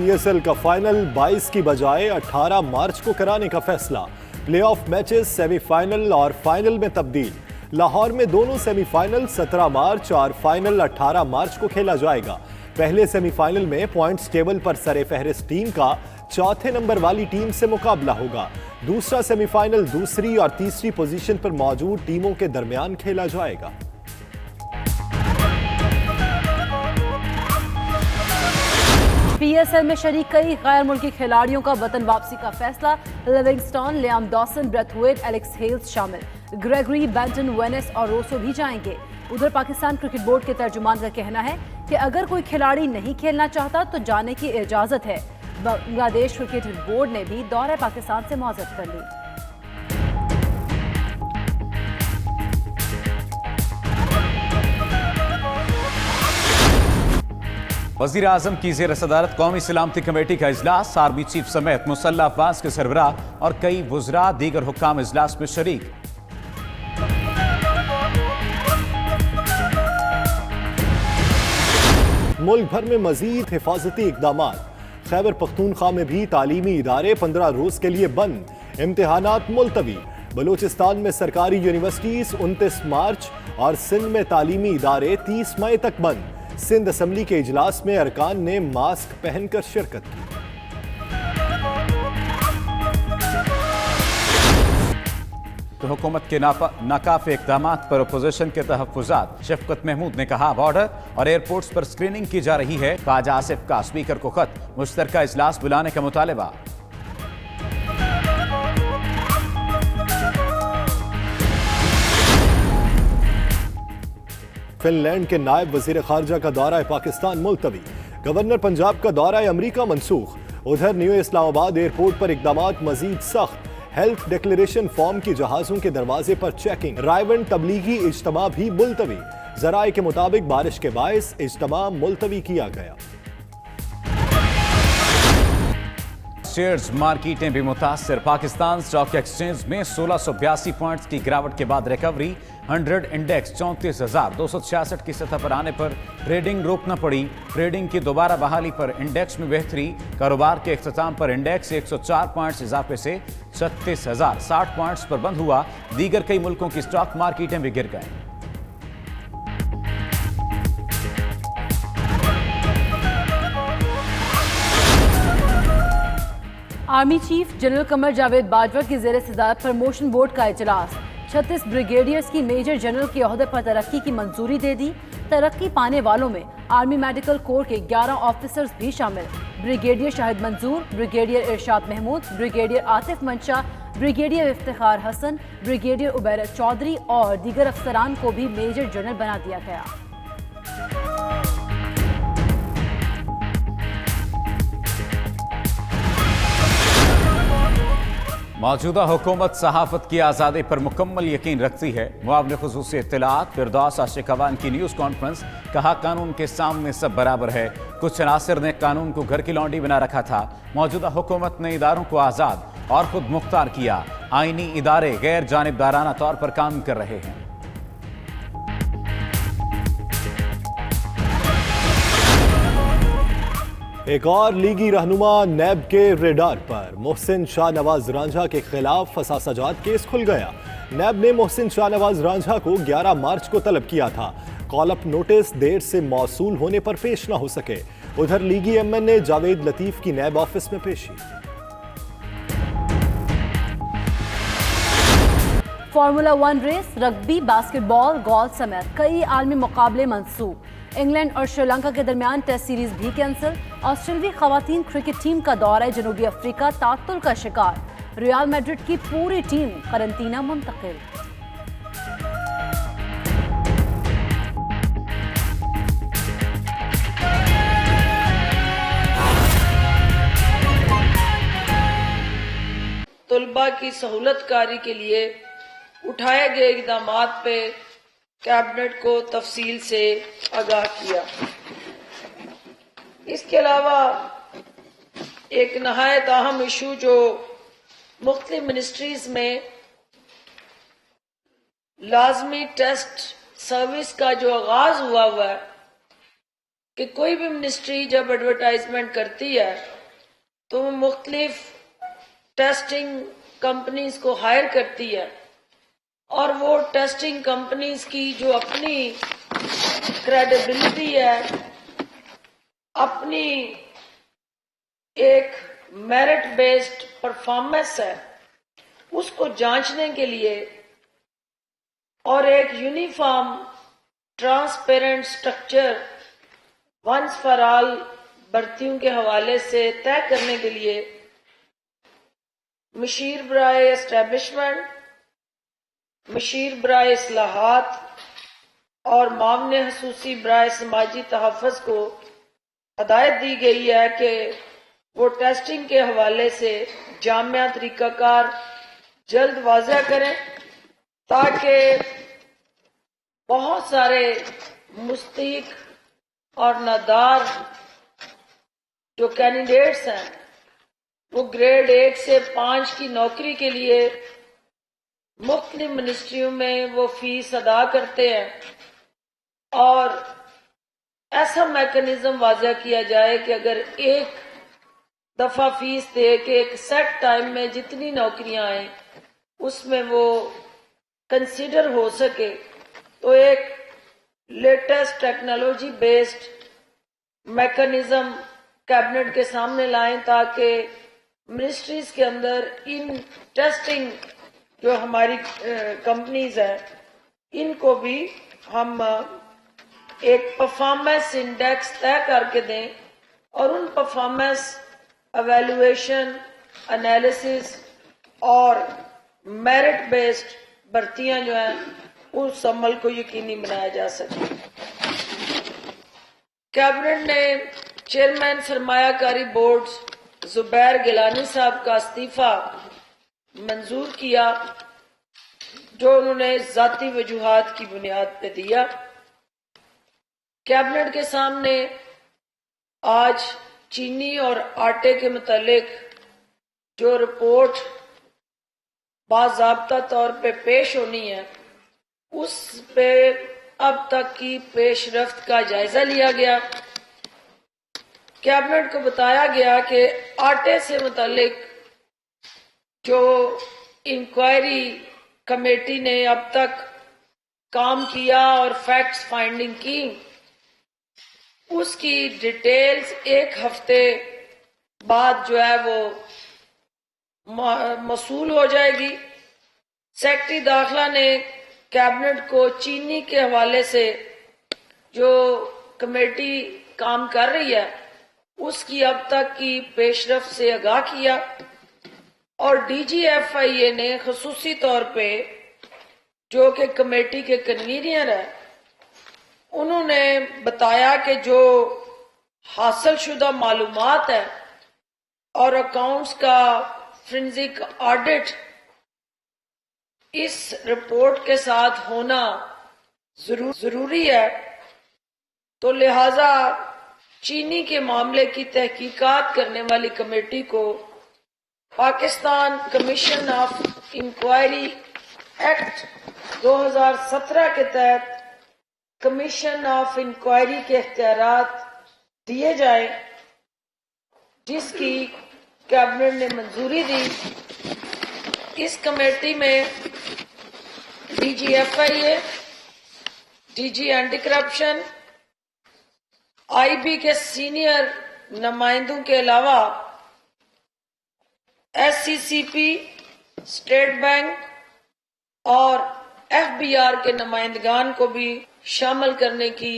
PSL کا final 22 کی بجائے 18 مارچ کو کرانے کا فیصلہ. پلے آف میچز سیمی فائنل اور فائنل میں تبدیل. لاہور میں دونوں سیمی فائنل 17 مارچ اور فائنل 18 مارچ کو کھیلا جائے گا. پہلے سیمی فائنل میں پوائنٹس ٹیبل پر سر فہرست ٹیم کا چوتھے نمبر والی ٹیم سے مقابلہ ہوگا. دوسرا سیمی فائنل دوسری اور تیسری پوزیشن پر موجود ٹیموں کے درمیان کھیلا جائے گا. PSL میں شریک کئی غیر ملکی کھلاڑیوں کا وطن واپسی کا فیصلہ. Livingstone, Liam Dawson, بریتھویٹ، Alex heals شامل. گریگری، بینٹن، وینس اور روسو بھی جائیں گے. ادھر پاکستان کرکٹ بورڈ کے ترجمان کا کہنا ہے کہ اگر کوئی کھلاڑی نہیں کھیلنا چاہتا تو جانے کی اجازت ہے. بنگلہ دیش کرکٹ بورڈ نے بھی دورہ پاکستان سے معذرت کر لی. وزیر اعظم کی زیر صدارت قومی سلامتی کمیٹی کا اجلاس. آرمی چیف سمیت مسلح افواج کے سربراہ اور کئی وزراء دیگر حکام اجلاس میں شریک. ملک بھر میں مزید حفاظتی اقدامات. خیبر پختونخوا میں بھی تعلیمی ادارے 15 روز کے لیے بند. امتحانات ملتوی. بلوچستان میں سرکاری یونیورسٹیز 29 مارچ اور سندھ میں تعلیمی ادارے 30 مئی تک بند. سندھ اسمبلی کے اجلاس میں ارکان نے ماسک پہن کر شرکت کی. تو حکومت کے ناکافی اقدامات پر اپوزیشن کے تحفظات. شفقت محمود نے کہا بارڈر اور ایئرپورٹس پر اسکریننگ کی جا رہی ہے. خواجہ آصف کا اسپیکر کو خط. مشترکہ اجلاس بلانے کا مطالبہ. فن لینڈ کے نائب وزیر خارجہ کا دورہ پاکستان ملتوی. گورنر پنجاب کا دورہ امریکہ منسوخ. ادھر نیو اسلام آباد ایئرپورٹ پر اقدامات مزید سخت. ہیلتھ ڈکلیریشن فارم کی جہازوں کے دروازے پر چیکنگ. رائیونڈ تبلیغی اجتماع بھی ملتوی. ذرائع کے مطابق بارش کے باعث اجتماع ملتوی کیا گیا. شیئرز مارکیٹیں بھی متاثر. پاکستان اسٹاک ایکسچینج میں 1682 پوائنٹس کی گراوٹ کے بعد ریکوری. 100 انڈیکس 34,266 کی سطح پر آنے پر ٹریڈنگ روکنا پڑی. ٹریڈنگ کی دوبارہ بحالی پر انڈیکس میں بہتری. کاروبار کے اختتام پر انڈیکس 104 پوائنٹس اضافے سے 36,060 پوائنٹس پر بند ہوا. دیگر کئی ملکوں کی اسٹاک مارکیٹیں بھی گر گئیں. Army chief general Qamar Javed Bajwa کی زیر صدارت پروموشن بورڈ کا اجلاس. 36 بریگیڈیئرز کی میجر جنرل کے عہدے پر ترقی کی منظوری دے دی. ترقی پانے والوں میں آرمی میڈیکل کور کے 11 آفیسرز بھی شامل. بریگیڈیئر شاہد منظور، بریگیڈیئر ارشاد محمود، بریگیڈیئر عاطف منشا، بریگیڈیئر افتخار حسن، بریگیڈیئر عبیرت چودھری اور دیگر افسران کو بھی میجر جنرل بنا دیا گیا. موجودہ حکومت صحافت کی آزادی پر مکمل یقین رکھتی ہے. معاون خصوصی اطلاعات فردوس عاشق اوان کی نیوز کانفرنس. کہا قانون کے سامنے سب برابر ہے. کچھ عناصر نے قانون کو گھر کی لونڈی بنا رکھا تھا. موجودہ حکومت نے اداروں کو آزاد اور خود مختار کیا. آئینی ادارے غیر جانبدارانہ طور پر کام کر رہے ہیں. ایک اور لیگی رہنما نیب کے ریڈار پر. محسن شاہ نواز رانجھا کے خلاف فساسہ جات کیس کھل گیا. نیب نے محسن شاہ نواز رانجھا کو 11 مارچ کو طلب کیا تھا. کال اپ نوٹس دیر سے موصول ہونے پر پیش نہ ہو سکے. ادھر لیگی ایم این اے جاوید لطیف کی نیب آفس میں پیشی. فارمولا 1 ریس، رگبی، باسکٹ بال، گولف سمیت کئی عالمی مقابلے منسوخ. انگلینڈ اور سری لنکا کے درمیان ٹیسٹ سیریز بھی کینسل. آسٹریلوی خواتین کرکٹ ٹیم کا دورہ جنوبی افریقہ تعطل کا شکار. ریال میڈرڈ کی پوری ٹیم قرنطینہ منتقل. طلباء کی سہولت کاری کے لیے اٹھائے گئے اقدامات پہ کیبنٹ کو تفصیل سے آگاہ کیا. اس کے علاوہ ایک نہایت اہم ایشو جو مختلف منسٹریز میں لازمی ٹیسٹ سروس کا جو آغاز ہوا ہے کہ کوئی بھی منسٹری جب ایڈورٹائزمنٹ کرتی ہے تو وہ مختلف ٹیسٹنگ کمپنیز کو ہائر کرتی ہے، اور وہ ٹیسٹنگ کمپنیز کی جو اپنی کریڈیبلٹی ہے، اپنی ایک میرٹ بیسڈ پرفارمنس ہے، اس کو جانچنے کے لیے اور ایک uniform transparent structure once for all بھرتیوں کے حوالے سے طے کرنے کے لیے مشیر برائے اسٹیبلشمنٹ، مشیر برائے اصلاحات اور معاون خصوصی برائے سماجی تحفظ کو ہدایت دی گئی ہے کہ وہ ٹیسٹنگ کے حوالے سے جامع طریقہ کار جلد واضح کریں، تاکہ بہت سارے مستحق اور نادار جو کینڈیڈیٹس ہیں وہ گریڈ 1 سے 5 کی نوکری کے لیے مختلف منسٹریوں میں وہ فیس ادا کرتے ہیں، اور ایسا میکنزم واضح کیا جائے کہ اگر ایک دفعہ فیس دے کے ایک سیٹ ٹائم میں جتنی نوکریاں آئیں اس میں وہ کنسیڈر ہو سکے، تو ایک latest technology based mechanism cabinet کے سامنے لائیں، تاکہ منسٹریز کے اندر ان ٹیسٹنگ جو ہماری کمپنیز ہیں ان کو بھی ہم ایک پرفارمنس انڈیکس طے کر کے دیں، اور ان پرفارمنس ایویلویشن انالیسس اور میرٹ بیسڈ بھرتیاں جو ہیں اس عمل کو یقینی بنایا جا سکے۔ کیبنٹ نے چیئرمین سرمایہ کاری بورڈ زبیر گیلانی صاحب کا استعفی منظور کیا، جو انہوں نے ذاتی وجوہات کی بنیاد پہ دیا۔ کیبنٹ کے سامنے آج چینی اور آٹے کے متعلق جو رپورٹ باضابطہ طور پہ پیش ہونی ہے اس پہ اب تک کی پیش رفت کا جائزہ لیا گیا۔ کیبنٹ کو بتایا گیا کہ آٹے سے متعلق جو انکوائری کمیٹی نے اب تک کام کیا اور فیکٹس فائنڈنگ کی، اس کی ڈیٹیلز ایک ہفتے بعد جو ہے وہ موصول ہو جائے گی۔ سیکرٹری داخلہ نے کیبنٹ کو چینی کے حوالے سے جو کمیٹی کام کر رہی ہے اس کی اب تک کی پیش رفت سے آگاہ کیا، اور ڈی جی ایف آئی اے نے خصوصی طور پہ جو کہ کمیٹی کے کنوینر ہیں انہوں نے بتایا کہ جو حاصل شدہ معلومات ہے اور اکاؤنٹس کا فرینزک آڈٹ اس رپورٹ کے ساتھ ہونا ضروری ہے، تو لہذا چینی کے معاملے کی تحقیقات کرنے والی کمیٹی کو Pakistan commission of inquiry act 2017 کے تحت کمیشن آف انکوائری کے اختیارات دیے جائیں، جس کی کیبنٹ نے منظوری دی۔ اس کمیٹی میں D G F I A, D G anti corruption, I B کے سینئر نمائندوں کے علاوہ S C C P, state bank اور ایف بی آر کے نمائندگان کو بھی شامل کرنے کی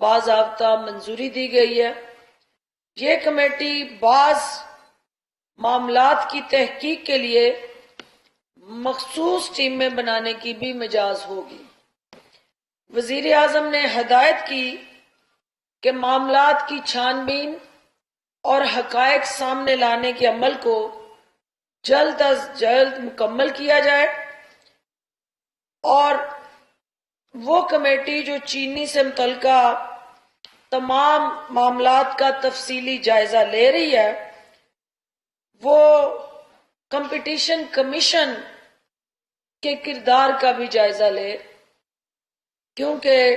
باضابطہ منظوری دی گئی ہے۔ یہ کمیٹی بعض معاملات کی تحقیق کے لیے مخصوص ٹیمیں بنانے کی بھی مجاز ہوگی۔ وزیر اعظم نے ہدایت کی کہ معاملات کی چھان بین اور حقائق سامنے لانے کے عمل کو جلد از جلد مکمل کیا جائے، اور وہ کمیٹی جو چینی سے متعلقہ تمام معاملات کا تفصیلی جائزہ لے رہی ہے وہ کمپٹیشن کمیشن کے کردار کا بھی جائزہ لے، کیونکہ